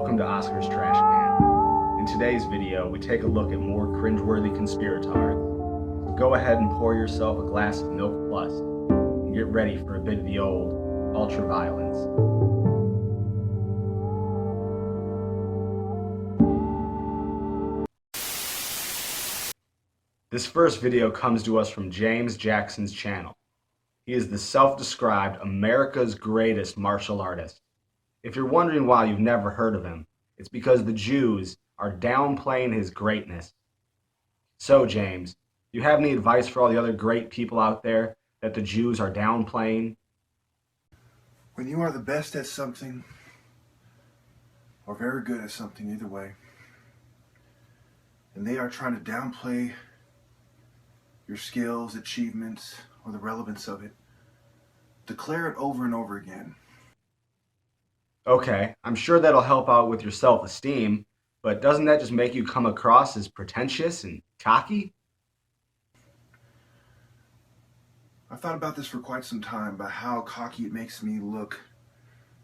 Welcome to Oscar's Trash Can. In today's video, we take a look at more cringe-worthy conspirators. So go ahead and pour yourself a glass of Milk Plus and get ready for a bit of the old ultra-violence. This first video comes to us from James Jackson's channel. He is the self-described America's greatest martial artist. If you're wondering why you've never heard of him, it's because the Jews are downplaying his greatness. So James, do you have any advice for all the other great people out there that the Jews are downplaying? When you are the best at something, or very good at something, either way, and they are trying to downplay your skills, achievements, or the relevance of it, declare it over and over again. Okay, I'm sure that'll help out with your self-esteem, but doesn't that just make you come across as pretentious and cocky? I've thought about this for quite some time, about how cocky it makes me look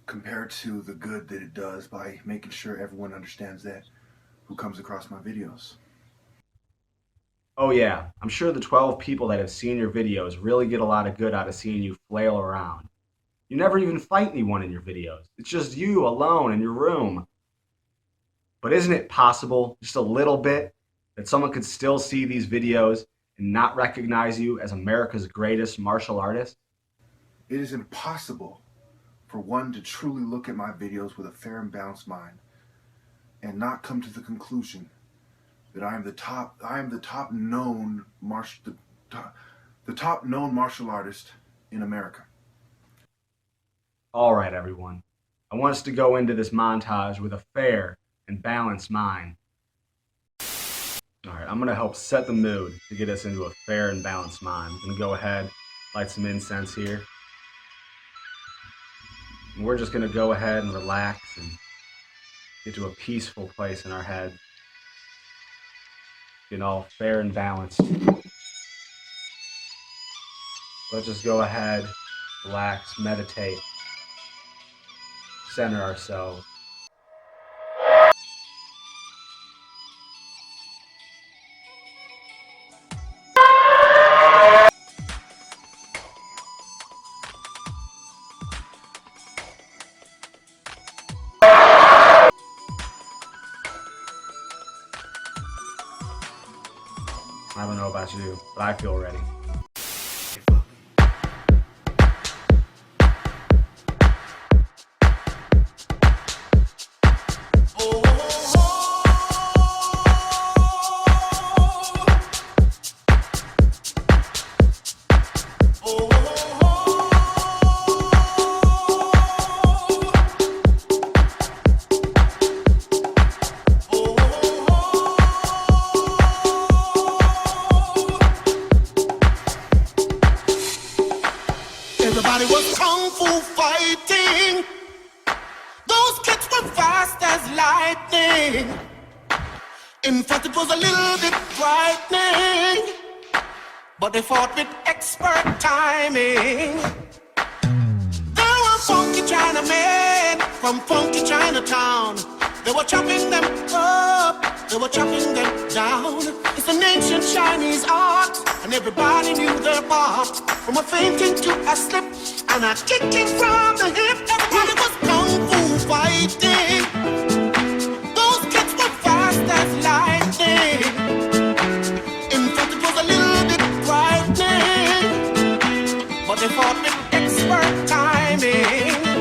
compared to the good that it does by making sure everyone understands that who comes across my videos. Oh yeah, I'm sure the 12 people that have seen your videos really get a lot of good out of seeing you flail around. You never even fight anyone in your videos. It's just you alone in your room. But isn't it possible, just a little bit, that someone could still see these videos and not recognize you as America's greatest martial artist? It is impossible for one to truly look at my videos with a fair and balanced mind and not come to the conclusion that I am the top known martial artist in America. All right, everyone. I want us to go into this montage with a fair and balanced mind. All right, I'm going to help set the mood to get us into a fair and balanced mind. I'm going to go ahead, light some incense here. And we're just going to go ahead and relax and get to a peaceful place in our head. Getting all fair and balanced. Let's just go ahead, relax, meditate. Center ourselves. I don't know about you, but I feel ready. Everybody was kung fu fighting. Those kids were fast as lightning. In fact, it was a little bit frightening, but they fought with expert timing. There were funky Chinamen from funky Chinatown. They were chopping them up, they were chopping them down. It's an ancient Chinese art, and everybody knew their part. From a fainting to a slip, and a kicking from the hip. Everybody was kung fu fighting. Those kids were fast as lightning. In fact, it was a little bit frightening, but they fought with expert timing.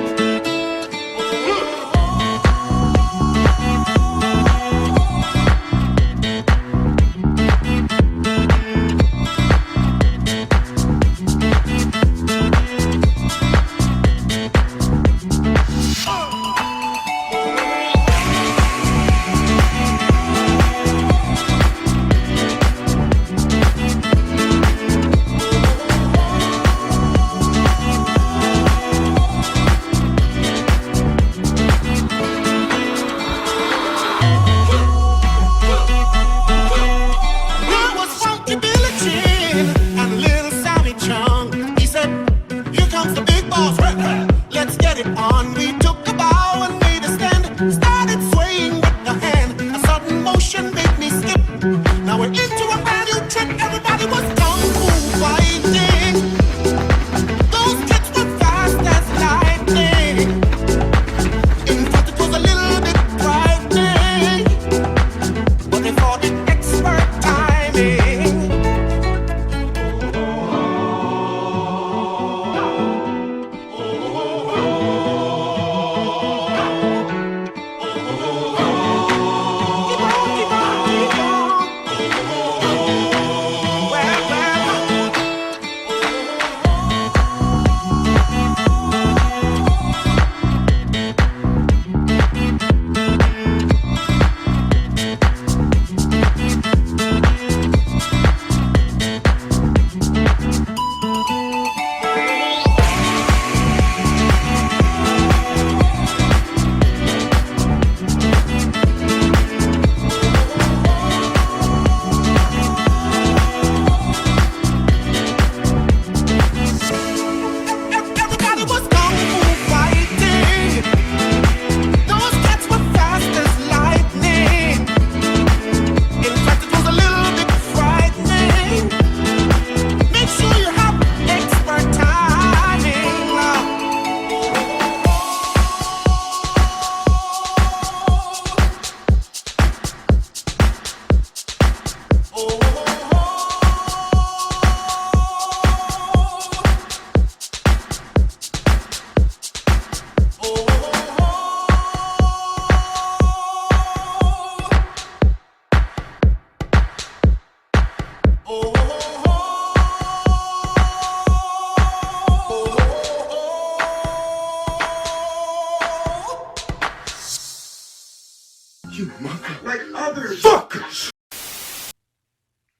You mother like others. Fuckers!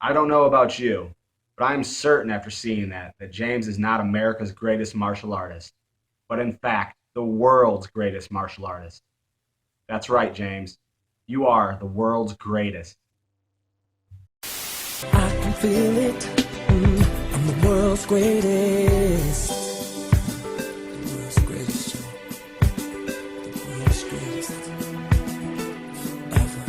I don't know about you, but I'm certain after seeing that James is not America's greatest martial artist, but in fact, the world's greatest martial artist. That's right, James. You are the world's greatest. I can feel it. I'm the world's greatest. The world's greatest, Joe. The world's greatest. Ever.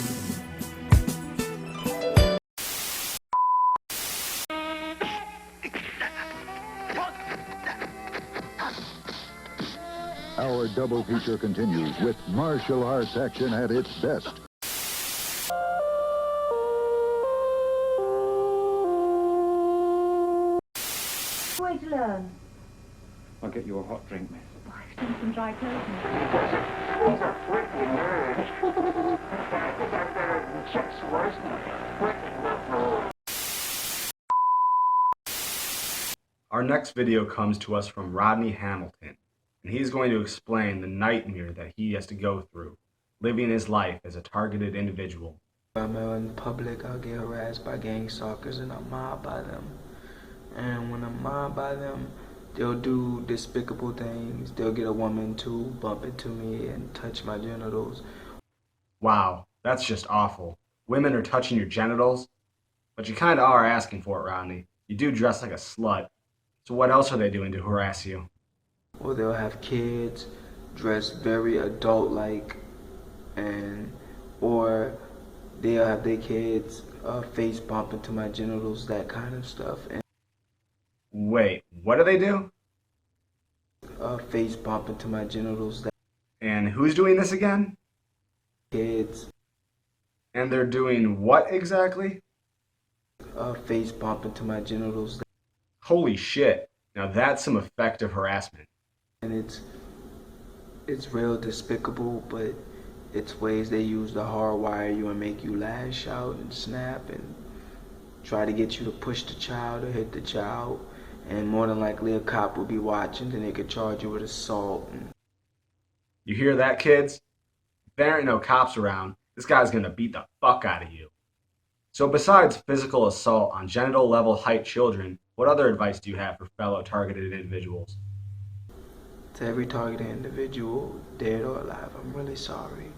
Our double feature continues with martial arts action at its best. Way to learn. I'll get you a hot drink, miss. I've done some dry clothes. Our next video comes to us from Rodney Hamilton, and he's going to explain the nightmare that he has to go through, living his life as a targeted individual. I'm out in public, I'll get harassed by gang stalkers and I'm mobbed by them. And when I'm mobbed by them, they'll do despicable things. They'll get a woman to bump into me and touch my genitals. Wow, that's just awful. Women are touching your genitals? But you kinda are asking for it, Rodney. You do dress like a slut. So what else are they doing to harass you? Or they'll have kids dressed very adult-like, or they'll have their kids face bump into my genitals, that kind of stuff. And Wait, what do they do? face bump into my genitals, that And who's doing this again? kids And they're doing what exactly? face bump into my genitals. Holy shit. Now that's some effective harassment. And it's real despicable, but it's ways they use to hardwire you and make you lash out and snap and try to get you to push the child or hit the child. And more than likely a cop will be watching, then they could charge you with assault. You hear that, kids? If there ain't no cops around, this guy's gonna beat the fuck out of you. So besides physical assault on genital level height children, what other advice do you have for fellow targeted individuals? To every targeted individual, dead or alive, I'm really sorry,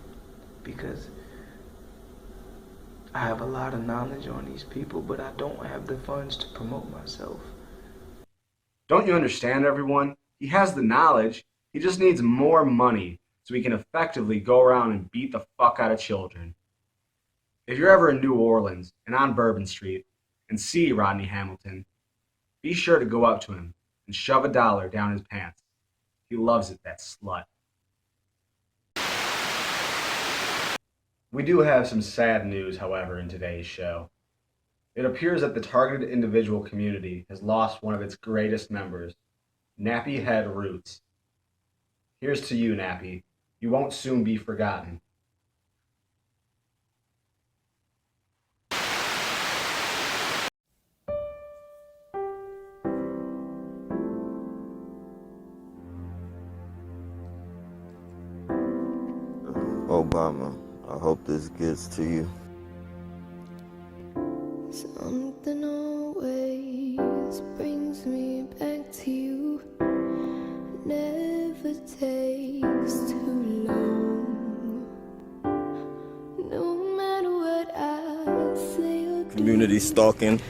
because I have a lot of knowledge on these people, but I don't have the funds to promote myself. Don't you understand, everyone? He has the knowledge. He just needs more money so he can effectively go around and beat the fuck out of children. If you're ever in New Orleans and on Bourbon Street and see Rodney Hamilton, be sure to go up to him and shove $1 down his pants. He loves it, that slut. We do have some sad news, however, in today's show. It appears that the targeted individual community has lost one of its greatest members, Nappy Head Roots. Here's to you, Nappy. You won't soon be forgotten. Obama, I hope this gets to you. Something always brings me back to you. Never takes too long. No matter what I say or do. Community stalking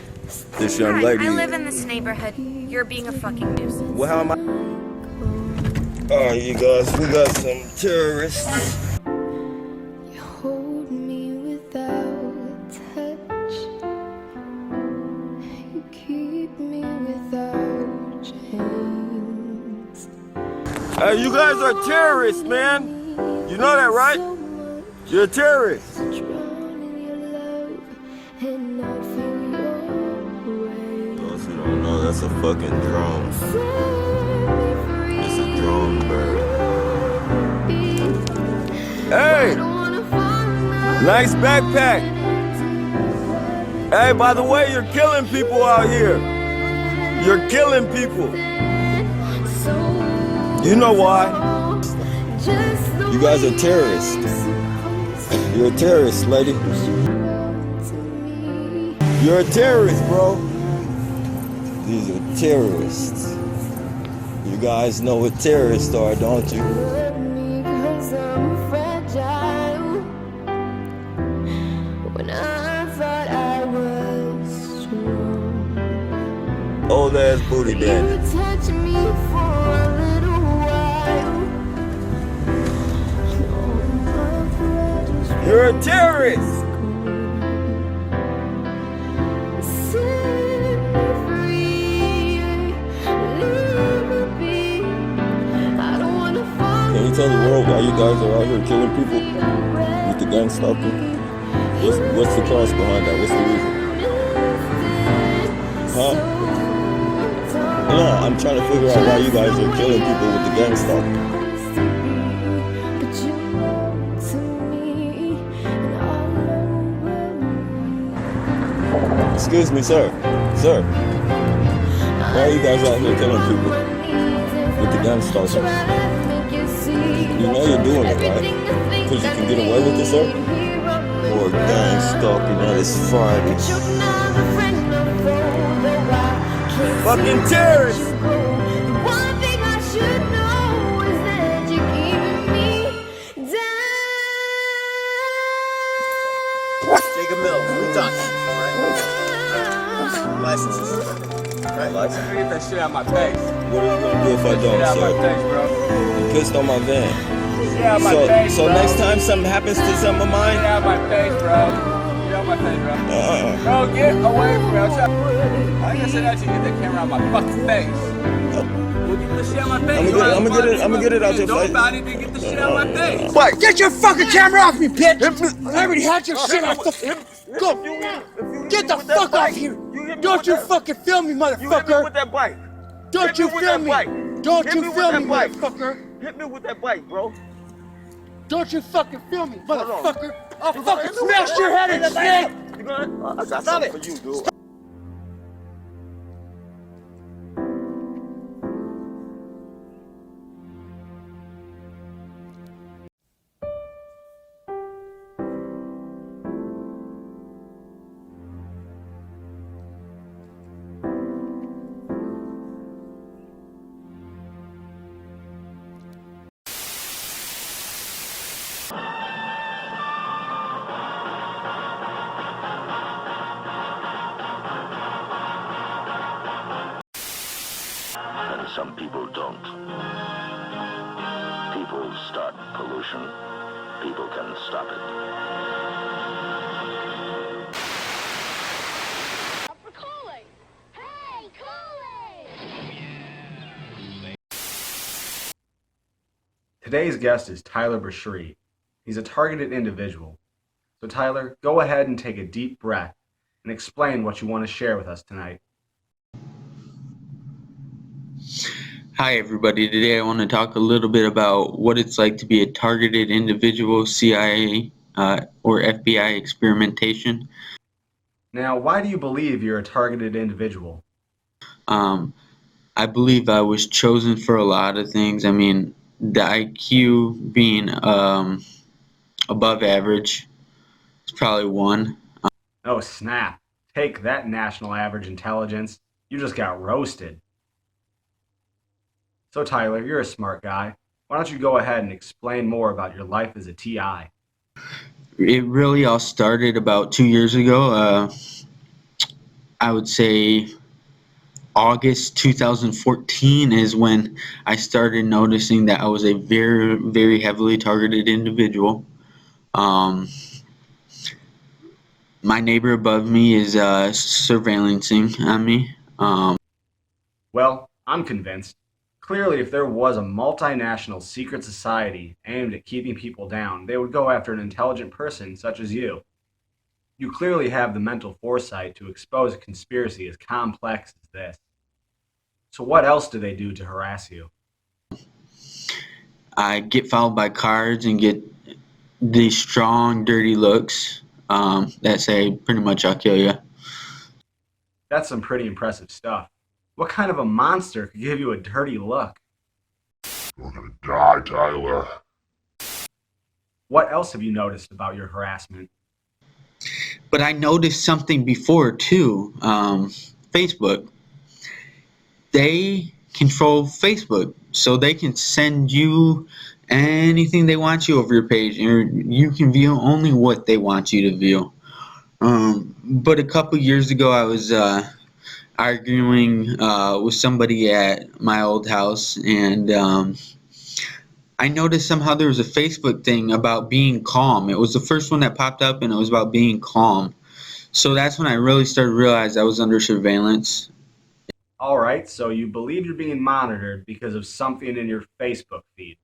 this young lady. I live in this neighborhood. You're being a fucking nuisance. Well, how am I? Alright, you guys, we got some terrorists. You hold me without touch. You keep me without chains. Hey, you guys are terrorists, man. You know that, right? You're a terrorist. Those who don't know, that's a fucking drone. It's a drone bird. Hey! Nice backpack. Hey, by the way, you're killing people out here. You're killing people. You know why? You guys are terrorists. You're a terrorist, lady. You're a terrorist, bro. These are terrorists. You guys know what terrorists are, don't you? When I thought I was strong, Old ass booty you daddy. touched me for a little while. You're a terrorist. Set me free, leave me be. I don't wanna fall. Can you tell the world why you guys are out here killing people with the gangstalking? What's the cause behind that? What's the reason? Huh? No, I'm trying to figure out why you guys are killing people with the gangstalking. Excuse me, sir. Sir. Why are you guys out here killing people with the gangstalking? You know you're doing it, right? Because you can get away with it, sir? Or gangstalking on this Friday. Fucking terrorists! One thing I should know is that you're keeping me down. Jacob Mills, we talking, right? Licenses, right? License. Get that shit out my face. What are you gonna do if I don't, Get out my sir? face, bro. You pissed on my van. Get out my face, So bro. next time something happens to some of mine, Get out my face, bro. Get out my face, bro. Bro, get away from me. I ain't gonna say that to you. Get that camera out my fucking face. Well, get the shit out my face. I'm gonna get it out your face. Nobody to get the shit out my face. What? Get your fucking camera off me, bitch! I already had your shit off the... Go! Get the fuck off here! Don't you fucking film me, motherfucker! with that bike. Don't you film me! Don't you film me, motherfucker! Hit me with that bike, bro. Don't you fucking film me, motherfucker! I'll fucking smash your head in, snake! I got something for you, dude. And some people don't. People start pollution. People can stop it. Today's guest is Tyler Bashri. He's a targeted individual. So Tyler, go ahead and take a deep breath and explain what you want to share with us tonight. Hi everybody, today I want to talk a little bit about what it's like to be a targeted individual, CIA or FBI experimentation. Now, why do you believe you're a targeted individual? I believe I was chosen for a lot of things. I mean, the IQ being above average is probably one. Oh snap, take that national average intelligence. You just got roasted. So Tyler, you're a smart guy. Why don't you go ahead and explain more about your life as a TI? It really all started about 2 years ago. I would say August 2014 is when I started noticing that I was a very, very heavily targeted individual. My neighbor above me is surveillancing on me. Well, I'm convinced. Clearly, if there was a multinational secret society aimed at keeping people down, they would go after an intelligent person such as you. You clearly have the mental foresight to expose a conspiracy as complex as this. So what else do they do to harass you? I get followed by cards and get these strong, dirty looks that say pretty much I'll kill you. That's some pretty impressive stuff. What kind of a monster could give you a dirty look? You're gonna die, Tyler. What else have you noticed about your harassment? But I noticed something before too. Facebook. They control Facebook, so they can send you anything they want you over your page, and you can view only what they want you to view. But a couple years ago, I was arguing with somebody at my old house, and I noticed somehow there was a Facebook thing about being calm. It was the first one that popped up, and it was about being calm. So that's when I really started to realize I was under surveillance. All right, so you believe you're being monitored because of something in your Facebook feed.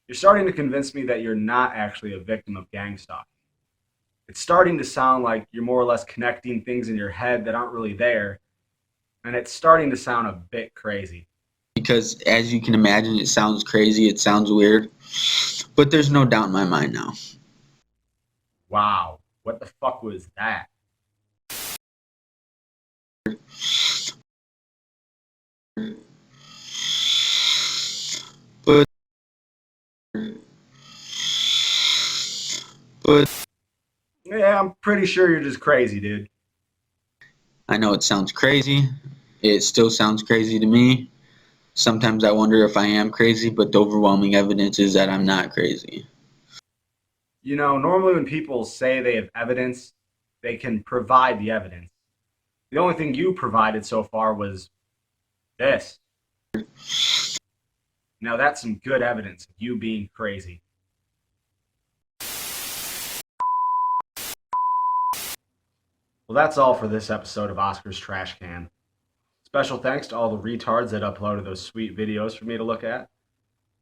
You're starting to convince me that you're not actually a victim of gangstalking. It's starting to sound like you're more or less connecting things in your head that aren't really there, and it's starting to sound a bit crazy. Because as you can imagine, it sounds crazy, it sounds weird, but there's no doubt in my mind now. Wow, what the fuck was that? But yeah, I'm pretty sure you're just crazy, dude. I know it sounds crazy. It still sounds crazy to me. Sometimes I wonder if I am crazy, but the overwhelming evidence is that I'm not crazy. You know, normally when people say they have evidence, they can provide the evidence. The only thing you provided so far was this. Now that's some good evidence of you being crazy. Well, that's all for this episode of Oscar's Trash Can. Special thanks to all the retards that uploaded those sweet videos for me to look at.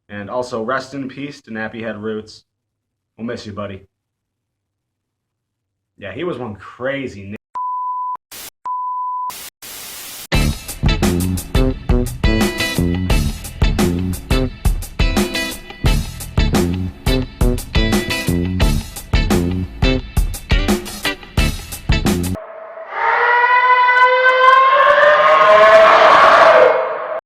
And also rest in peace to Nappy Head Roots. We'll miss you, buddy. Yeah, he was one crazy